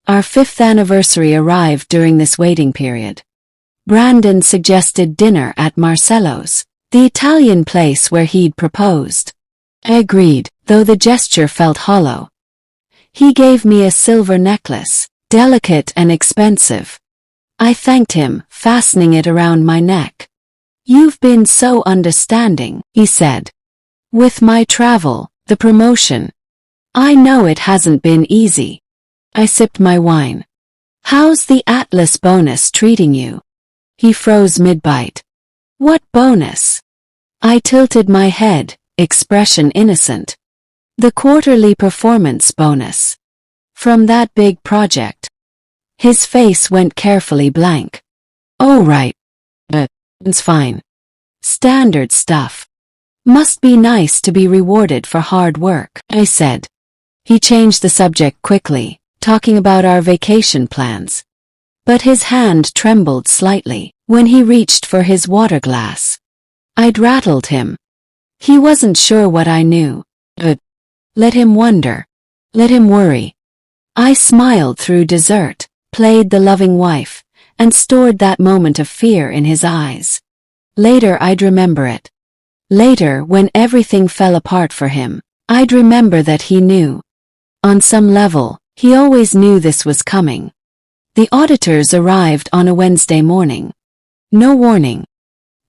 Our 5th anniversary arrived during this waiting period. Brandon suggested dinner at Marcello's, the Italian place where he'd proposed. I agreed, though the gesture felt hollow. He gave me a silver necklace, delicate and expensive. I thanked him, fastening it around my neck. "You've been so understanding," he said. "With my travel, the promotion. I know it hasn't been easy." I sipped my wine. "How's the Atlas bonus treating you?" He froze mid-bite. "What bonus?" I tilted my head, expression innocent. "The quarterly performance bonus. From that big project." His face went carefully blank. "Oh right. It's fine. Standard stuff. Must be nice to be rewarded for hard work," I said. He changed the subject quickly, talking about our vacation plans. But his hand trembled slightly when he reached for his water glass. I'd rattled him. He wasn't sure what I knew. But let him wonder. Let him worry. I smiled through dessert, played the loving wife, and stored that moment of fear in his eyes. Later I'd remember it. Later, when everything fell apart for him, I'd remember that he knew. On some level, he always knew this was coming. The auditors arrived on a Wednesday morning. No warning.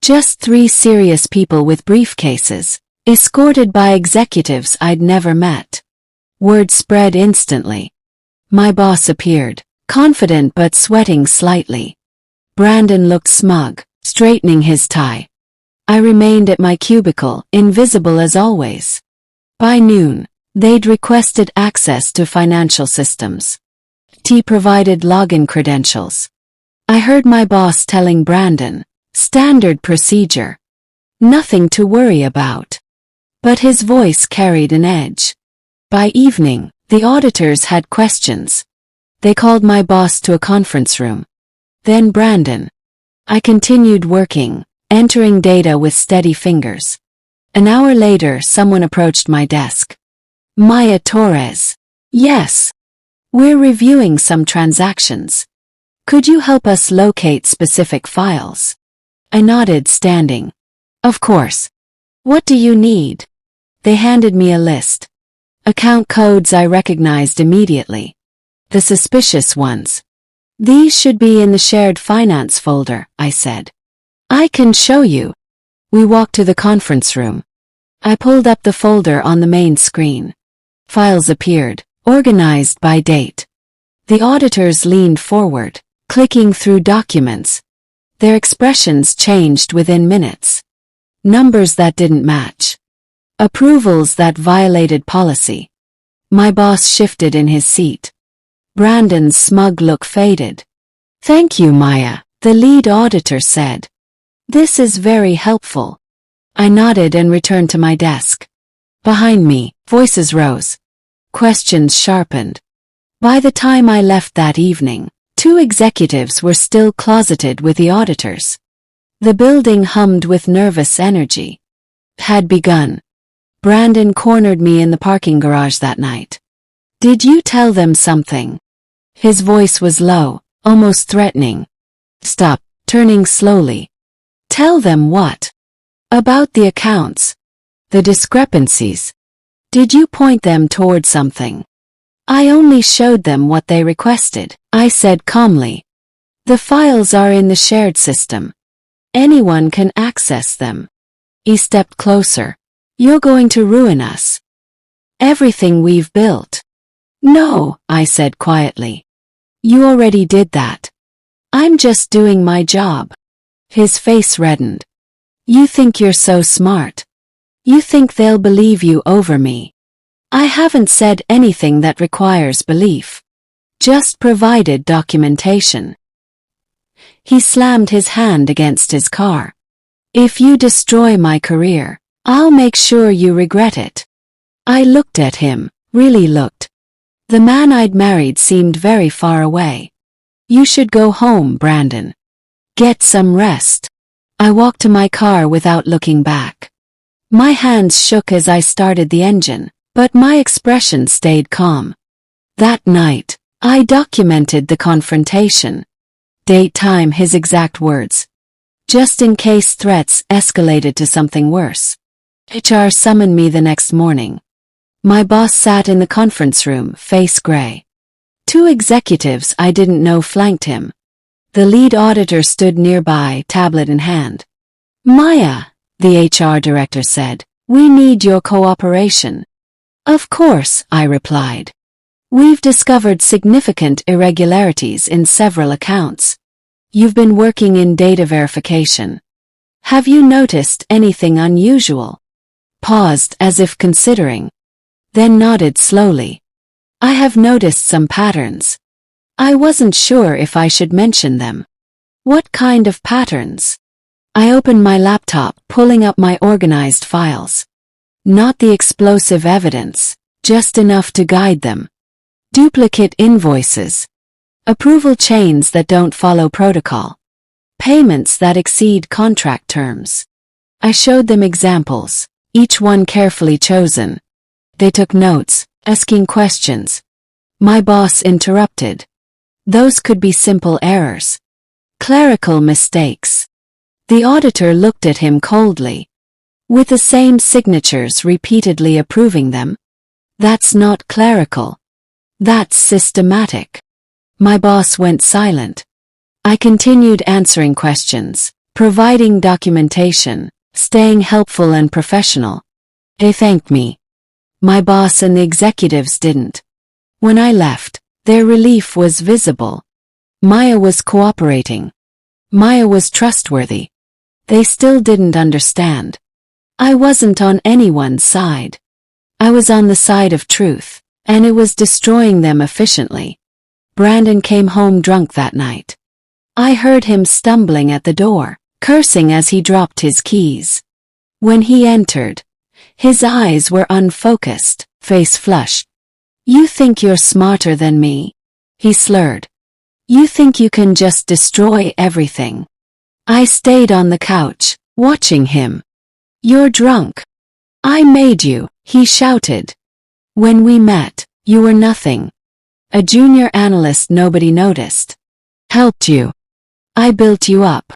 Just 3 serious people with briefcases, escorted by executives I'd never met. Word spread instantly. My boss appeared, confident but sweating slightly. Brandon looked smug, straightening his tie. I remained at my cubicle, invisible as always. By noon, they'd requested access to financial systems. T provided login credentials. I heard my boss telling Brandon, "Standard procedure. Nothing to worry about." But his voice carried an edge. By evening, the auditors had questions. They called my boss to a conference room. Then Brandon. I continued working, entering data with steady fingers. An hour later, someone approached my desk. "Maya Torres." "Yes. We're reviewing some transactions. Could you help us locate specific files?" I nodded, standing. "Of course. What do you need?" They handed me a list. Account codes I recognized immediately. The suspicious ones. "These should be in the shared finance folder," I said. "I can show you." We walked to the conference room. I pulled up the folder on the main screen. Files appeared, organized by date. The auditors leaned forward, clicking through documents. Their expressions changed within minutes. Numbers that didn't match. Approvals that violated policy. My boss shifted in his seat. Brandon's smug look faded. "Thank you, Maya," the lead auditor said. "This is very helpful." I nodded and returned to my desk. Behind me, voices rose. Questions sharpened. By the time I left that evening, 2 executives were still closeted with the auditors. The building hummed with nervous energy. Had begun. Brandon cornered me in the parking garage that night. "Did you tell them something?" His voice was low, almost threatening. "Stop," turning slowly. "Tell them what?" "About the accounts. The discrepancies. Did you point them toward something?" "I only showed them what they requested," I said calmly. "The files are in the shared system. Anyone can access them." He stepped closer. "You're going to ruin us. Everything we've built." "No," I said quietly. "You already did that. I'm just doing my job." His face reddened. "You think you're so smart. You think they'll believe you over me." "I haven't said anything that requires belief. Just provided documentation." He slammed his hand against his car. "If you destroy my career, I'll make sure you regret it." I looked at him, really looked. The man I'd married seemed very far away. "You should go home, Brandon. Get some rest." I walked to my car without looking back. My hands shook as I started the engine, but my expression stayed calm. That night, I documented the confrontation. Date, time, his exact words. Just in case threats escalated to something worse. HR summoned me the next morning. My boss sat in the conference room, face gray. 2 executives I didn't know flanked him. The lead auditor stood nearby, tablet in hand. Maya, the HR director said, we need your cooperation. Of course, I replied. We've discovered significant irregularities in several accounts. You've been working in data verification. Have you noticed anything unusual? Paused as if considering. Then nodded slowly. I have noticed some patterns. I wasn't sure if I should mention them. What kind of patterns? I opened my laptop, pulling up my organized files. Not the explosive evidence, just enough to guide them. Duplicate invoices. Approval chains that don't follow protocol. Payments that exceed contract terms. I showed them examples, each one carefully chosen. They took notes, asking questions. My boss interrupted. Those could be simple errors. Clerical mistakes. The auditor looked at him coldly. With the same signatures repeatedly approving them? That's not clerical. That's systematic. My boss went silent. I continued answering questions, providing documentation, staying helpful and professional. They thanked me. My boss and the executives didn't. When I left, their relief was visible. Maya was cooperating. Maya was trustworthy. They still didn't understand. I wasn't on anyone's side. I was on the side of truth, and it was destroying them efficiently. Brandon came home drunk that night. I heard him stumbling at the door, cursing as he dropped his keys. When he entered, his eyes were unfocused, face flushed. You think you're smarter than me? He slurred. You think you can just destroy everything? I stayed on the couch, watching him. You're drunk. I made you, he shouted. When we met, you were nothing. A junior analyst nobody noticed. Helped you. I built you up.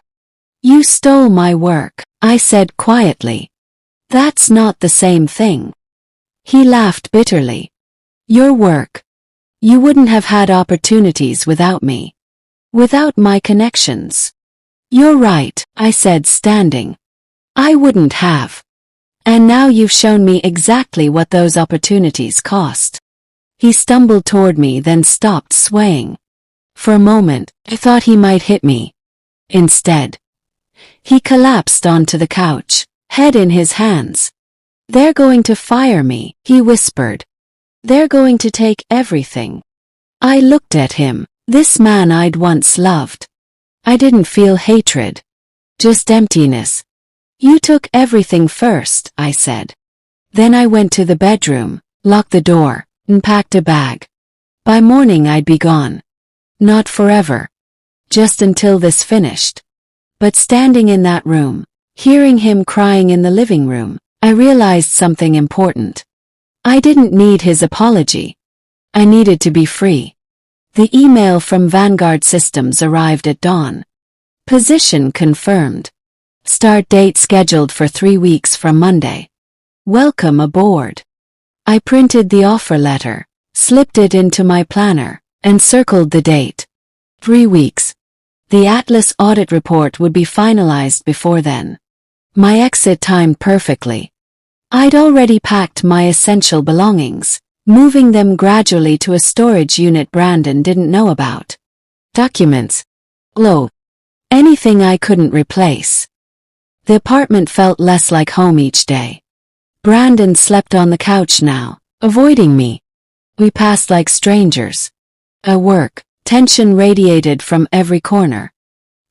You stole my work, I said quietly. That's not the same thing. He laughed bitterly. Your work. You wouldn't have had opportunities without me. Without my connections. You're right, I said, standing. I wouldn't have. And now you've shown me exactly what those opportunities cost. He stumbled toward me, then stopped, swaying. For a moment, I thought he might hit me. Instead, he collapsed onto the couch, head in his hands. They're going to fire me, he whispered. They're going to take everything. I looked at him, this man I'd once loved. I didn't feel hatred. Just emptiness. You took everything first, I said. Then I went to the bedroom, locked the door, and packed a bag. By morning I'd be gone. Not forever. Just until this finished. But standing in that room, hearing him crying in the living room, I realized something important. I didn't need his apology. I needed to be free. The email from Vanguard Systems arrived at dawn. Position confirmed. Start date scheduled for 3 weeks from Monday. Welcome aboard. I printed the offer letter, slipped it into my planner, and circled the date. 3 weeks. The Atlas audit report would be finalized before then. My exit timed perfectly. I'd already packed my essential belongings, moving them gradually to a storage unit Brandon didn't know about. Documents. Low. Anything I couldn't replace. The apartment felt less like home each day. Brandon slept on the couch now, avoiding me. We passed like strangers. At work, tension radiated from every corner.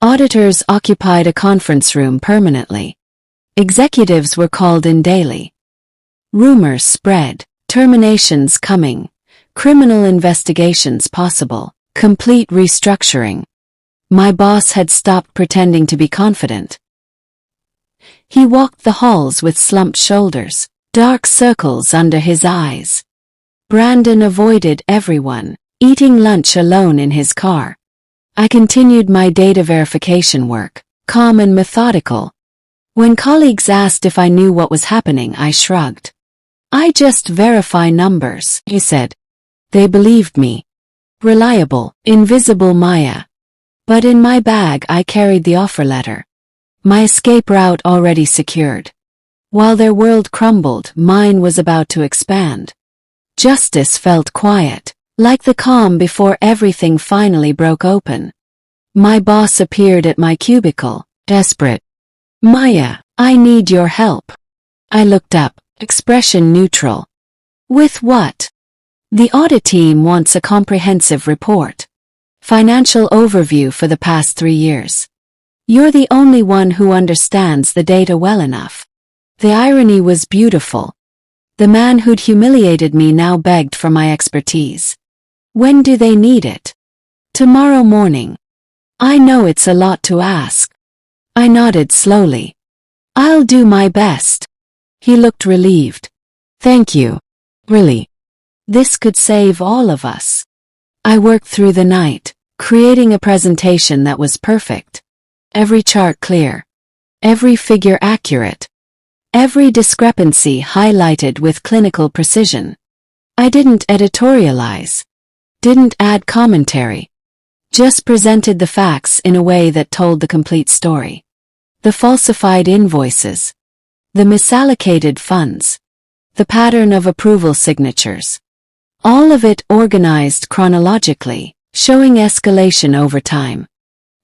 Auditors occupied a conference room permanently. Executives were called in daily. Rumors spread, terminations coming, criminal investigations possible, complete restructuring. My boss had stopped pretending to be confident. He walked the halls with slumped shoulders, dark circles under his eyes. Brandon avoided everyone, eating lunch alone in his car. I continued my data verification work, calm and methodical. When colleagues asked if I knew what was happening, I shrugged. I just verify numbers, he said. They believed me. Reliable, invisible Maya. But in my bag I carried the offer letter. My escape route already secured. While their world crumbled, mine was about to expand. Justice felt quiet, like the calm before everything finally broke open. My boss appeared at my cubicle, desperate. Maya, I need your help. I looked up, expression neutral. With what? The audit team wants a comprehensive report. Financial overview for the past 3 years. You're the only one who understands the data well enough. The irony was beautiful. The man who'd humiliated me now begged for my expertise. When do they need it? Tomorrow morning. I know it's a lot to ask. I nodded slowly. I'll do my best. He looked relieved. Thank you. Really. This could save all of us. I worked through the night, creating a presentation that was perfect. Every chart clear. Every figure accurate. Every discrepancy highlighted with clinical precision. I didn't editorialize. Didn't add commentary. Just presented the facts in a way that told the complete story. The falsified invoices. The misallocated funds. The pattern of approval signatures. All of it organized chronologically, showing escalation over time.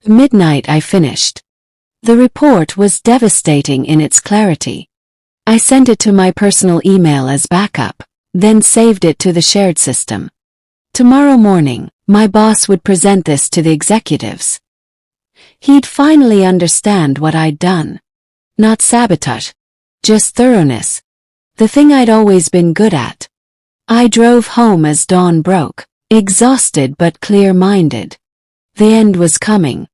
Midnight I finished. The report was devastating in its clarity. I sent it to my personal email as backup, then saved it to the shared system. Tomorrow morning, my boss would present this to the executives. He'd finally understand what I'd done. Not sabotage. Just thoroughness. The thing I'd always been good at. I drove home as dawn broke, exhausted but clear-minded. The end was coming.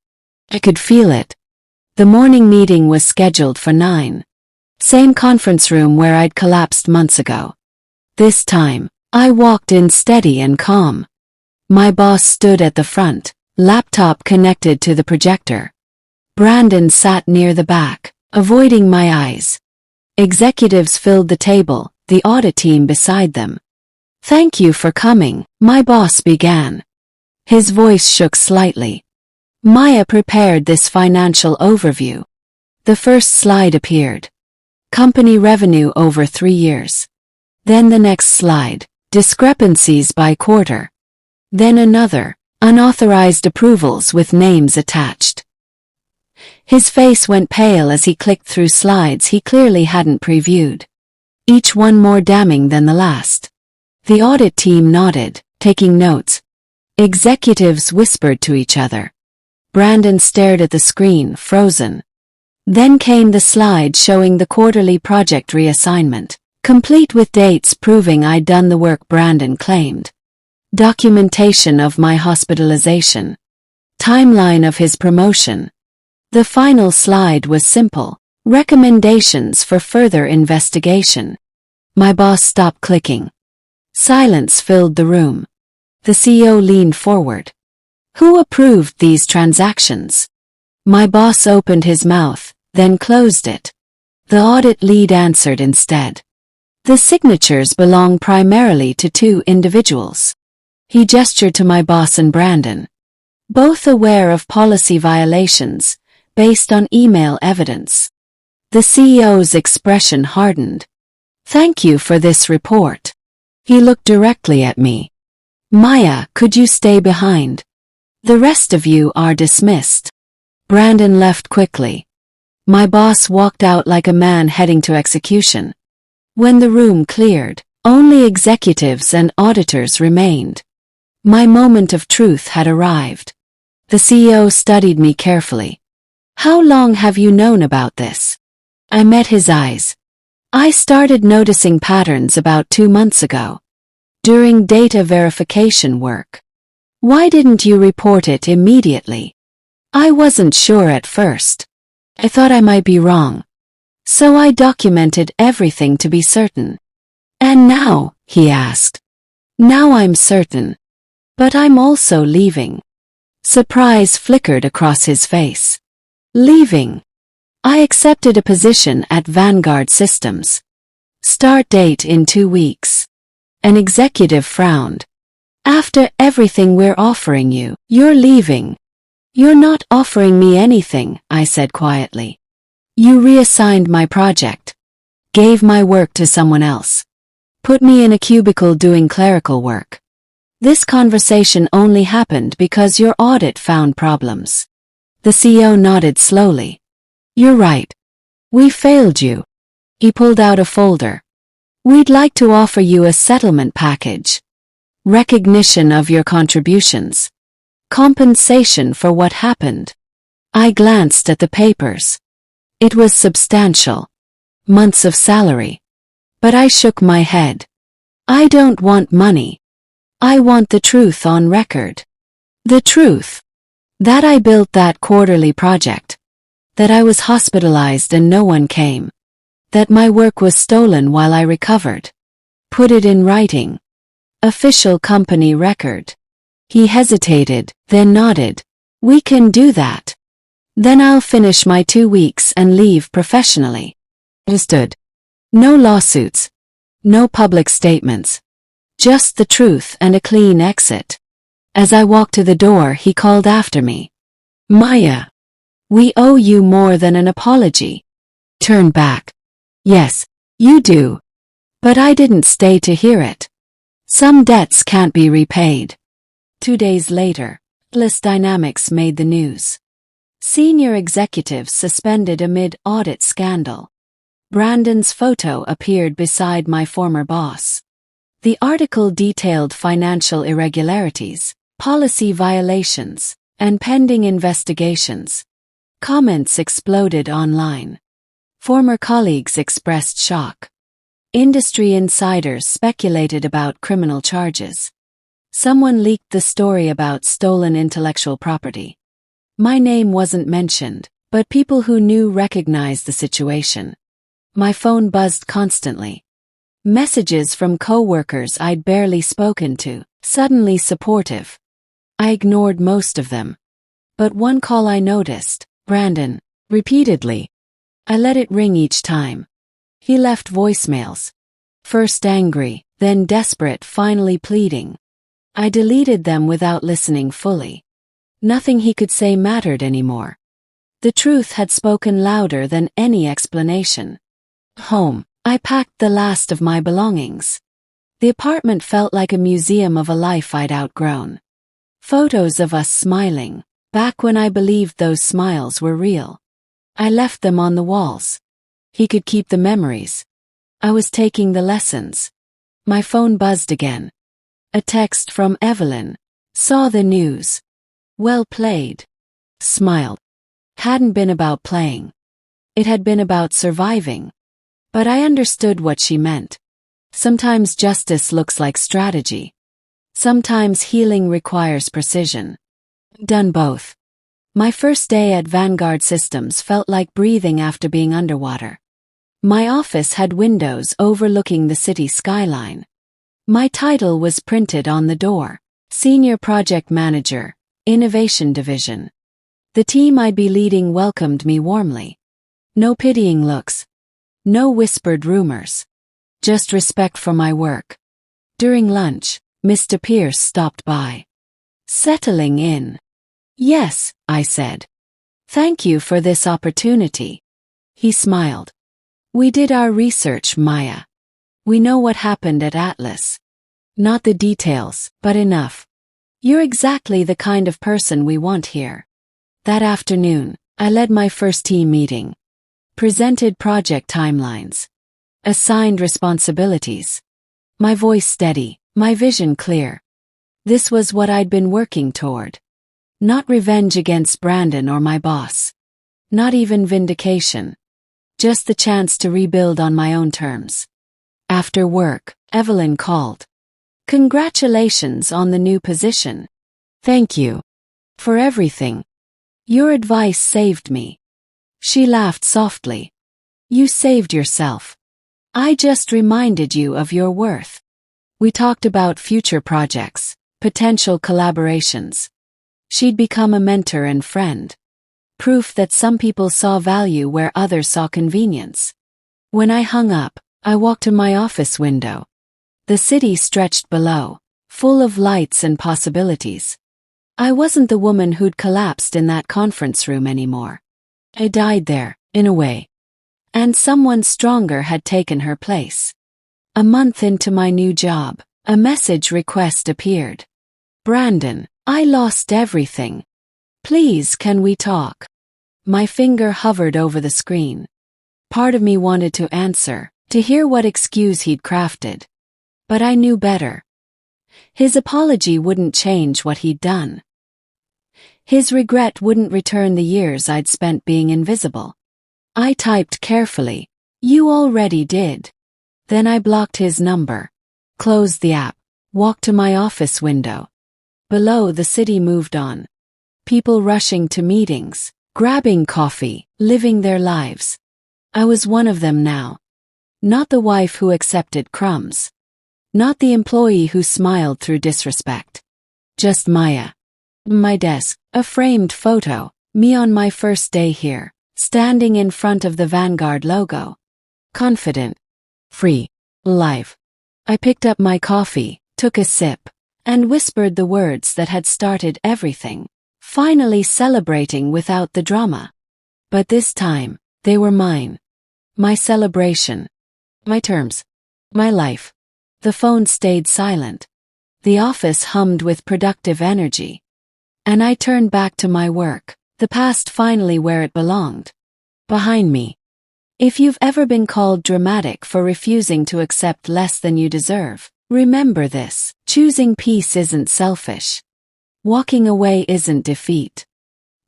I could feel it. The morning meeting was scheduled for 9. Same conference room where I'd collapsed months ago. This time, I walked in steady and calm. My boss stood at the front, laptop connected to the projector. Brandon sat near the back, avoiding my eyes. Executives filled the table, the audit team beside them. Thank you for coming, my boss began. His voice shook slightly. Maya prepared this financial overview. The first slide appeared. Company revenue over 3 years. Then the next slide, discrepancies by quarter. Then another, unauthorized approvals with names attached. His face went pale as he clicked through slides he clearly hadn't previewed. Each one more damning than the last. The audit team nodded, taking notes. Executives whispered to each other. Brandon stared at the screen, frozen. Then came the slide showing the quarterly project reassignment, complete with dates proving I'd done the work Brandon claimed. Documentation of my hospitalization. Timeline of his promotion. The final slide was simple. Recommendations for further investigation. My boss stopped clicking. Silence filled the room. The CEO leaned forward. Who approved these transactions? My boss opened his mouth, then closed it. The audit lead answered instead. The signatures belong primarily to 2 individuals. He gestured to my boss and Brandon. Both aware of policy violations, based on email evidence. The CEO's expression hardened. Thank you for this report. He looked directly at me. Maya, could you stay behind? The rest of you are dismissed. Brandon left quickly. My boss walked out like a man heading to execution. When the room cleared, only executives and auditors remained. My moment of truth had arrived. The CEO studied me carefully. How long have you known about this? I met his eyes. I started noticing patterns about 2 months ago. During data verification work. Why didn't you report it immediately? I wasn't sure at first. I thought I might be wrong. So I documented everything to be certain. And now, he asked. Now I'm certain. But I'm also leaving. Surprise flickered across his face. Leaving. I accepted a position at Vanguard Systems. Start date in 2 weeks. An executive frowned. After everything we're offering you, you're leaving. You're not offering me anything, I said quietly. You reassigned my project. Gave my work to someone else. Put me in a cubicle doing clerical work. This conversation only happened because your audit found problems. The CEO nodded slowly. You're right. We failed you. He pulled out a folder. We'd like to offer you a settlement package. Recognition of your contributions. Compensation for what happened. I glanced at the papers. It was substantial. Months of salary. But I shook my head. I don't want money. I want the truth on record. The truth. That I built that quarterly project. That I was hospitalized and no one came. That my work was stolen while I recovered. Put it in writing. Official company record. He hesitated, then nodded. We can do that. Then I'll finish my 2 weeks and leave professionally. Understood. No lawsuits. No public statements. Just the truth and a clean exit. As I walked to the door, he called after me. Maya. We owe you more than an apology. Turn back. Yes, you do. But I didn't stay to hear it. Some debts can't be repaid. 2 days later, Atlas Dynamics made the news. Senior executives suspended amid audit scandal. Brandon's photo appeared beside my former boss. The article detailed financial irregularities, policy violations, and pending investigations. Comments exploded online. Former colleagues expressed shock. Industry insiders speculated about criminal charges. Someone leaked the story about stolen intellectual property. My name wasn't mentioned, but people who knew recognized the situation. My phone buzzed constantly. Messages from coworkers I'd barely spoken to, suddenly supportive. I ignored most of them. But one call I noticed, Brandon, repeatedly. I let it ring each time. He left voicemails. First angry, then desperate, finally pleading. I deleted them without listening fully. Nothing he could say mattered anymore. The truth had spoken louder than any explanation. Home. I packed the last of my belongings. The apartment felt like a museum of a life I'd outgrown. Photos of us smiling, back when I believed those smiles were real. I left them on the walls. He could keep the memories. I was taking the lessons. My phone buzzed again. A text from Evelyn. Saw the news. Well played. Smiled. Hadn't been about playing. It had been about surviving. But I understood what she meant. Sometimes justice looks like strategy. Sometimes healing requires precision. Done both. My first day at Vanguard Systems felt like breathing after being underwater. My office had windows overlooking the city skyline. My title was printed on the door. Senior Project Manager, Innovation Division. The team I'd be leading welcomed me warmly. No pitying looks. No whispered rumors. Just respect for my work. During lunch, Mr. Pierce stopped by. Settling in. Yes, I said. Thank you for this opportunity. He smiled. We did our research, Maya. We know what happened at Atlas. Not the details, but enough. You're exactly the kind of person we want here. That afternoon, I led my first team meeting. Presented project timelines. Assigned responsibilities. My voice steady, my vision clear. This was what I'd been working toward. Not revenge against Brandon or my boss. Not even vindication. Just the chance to rebuild on my own terms. After work, Evelyn called. Congratulations on the new position. Thank you. For everything. Your advice saved me. She laughed softly. You saved yourself. I just reminded you of your worth. We talked about future projects, potential collaborations. She'd become a mentor and friend. Proof that some people saw value where others saw convenience. When I hung up, I walked to my office window. The city stretched below, full of lights and possibilities. I wasn't the woman who'd collapsed in that conference room anymore. I died there, in a way. And someone stronger had taken her place. A month into my new job, a message request appeared. Brandon, I lost everything. Please, can we talk? My finger hovered over the screen. Part of me wanted to answer, to hear what excuse he'd crafted. But I knew better. His apology wouldn't change what he'd done. His regret wouldn't return the years I'd spent being invisible. I typed carefully, "You already did." Then I blocked his number, closed the app, walked to my office window. Below, the city moved on. People rushing to meetings, grabbing coffee, living their lives. I was one of them now. Not the wife who accepted crumbs. Not the employee who smiled through disrespect. Just Maya. My desk, a framed photo, me on my first day here, standing in front of the Vanguard logo. Confident. Free. Alive. I picked up my coffee, took a sip, and whispered the words that had started everything, finally celebrating without the drama. But this time, they were mine. My celebration. My terms. My life. The phone stayed silent. The office hummed with productive energy. And I turned back to my work, the past finally where it belonged. Behind me. If you've ever been called dramatic for refusing to accept less than you deserve, remember this: choosing peace isn't selfish. Walking away isn't defeat.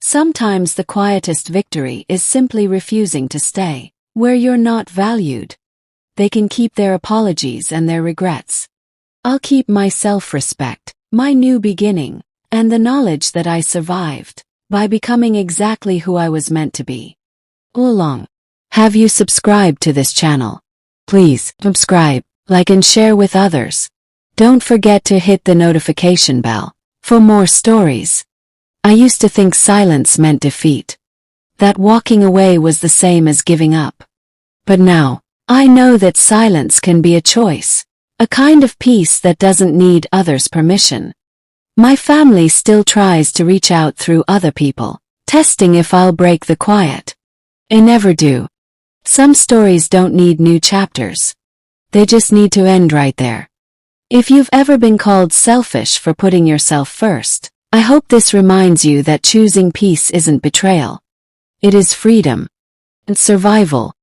Sometimes the quietest victory is simply refusing to stay where you're not valued. They can keep their apologies and their regrets. I'll keep my self-respect, my new beginning, and the knowledge that I survived by becoming exactly who I was meant to be. All along. Have you subscribed to this channel? Please subscribe, like and share with others. Don't forget to hit the notification bell for more stories. I used to think silence meant defeat. That walking away was the same as giving up. But now, I know that silence can be a choice, a kind of peace that doesn't need others' permission. My family still tries to reach out through other people, testing if I'll break the quiet. I never do. Some stories don't need new chapters. They just need to end right there. If you've ever been called selfish for putting yourself first, I hope this reminds you that choosing peace isn't betrayal. It is freedom. And survival.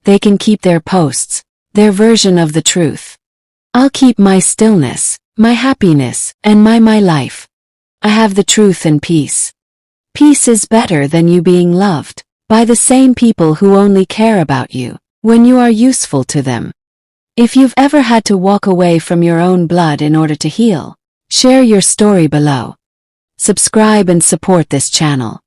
They can keep their posts, their version of the truth. I'll keep my stillness, my happiness, and my life. I have the truth and peace. Peace is better than you being loved by the same people who only care about you when you are useful to them. If you've ever had to walk away from your own blood in order to heal, share your story below. Subscribe and support this channel.